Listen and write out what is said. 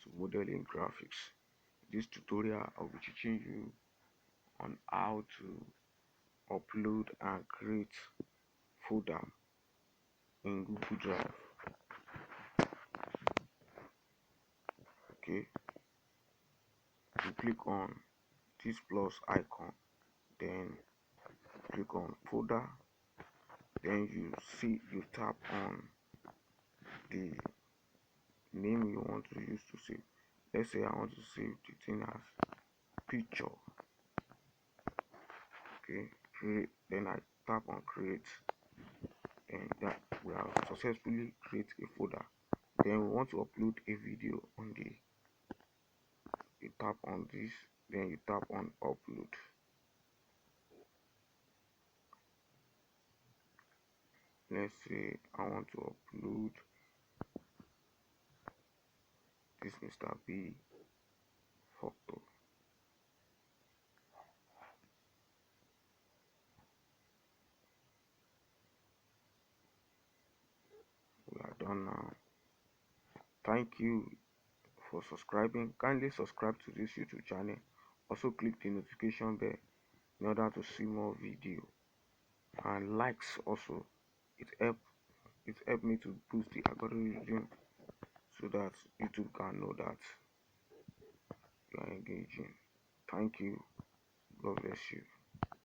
to modeling graphics. This tutorial I'll be teaching you on how to upload and create folder in Google Drive. Okay, you click on this plus icon, then click on folder, then you tap on the name you want to use to save. Let's say I want to save the thing as picture. Okay, create, then I tap on create, and that we have successfully create a folder. Then we want to upload a video on the, you tap on this, then you tap on upload. Let's say I want to upload this Mr. B photo. We are done now. Thank you for subscribing. Kindly subscribe to this YouTube channel. Also click the notification bell in order to see more video, and likes also. It help me to boost the algorithm so that YouTube can know that you are engaging. Thank you. God bless you.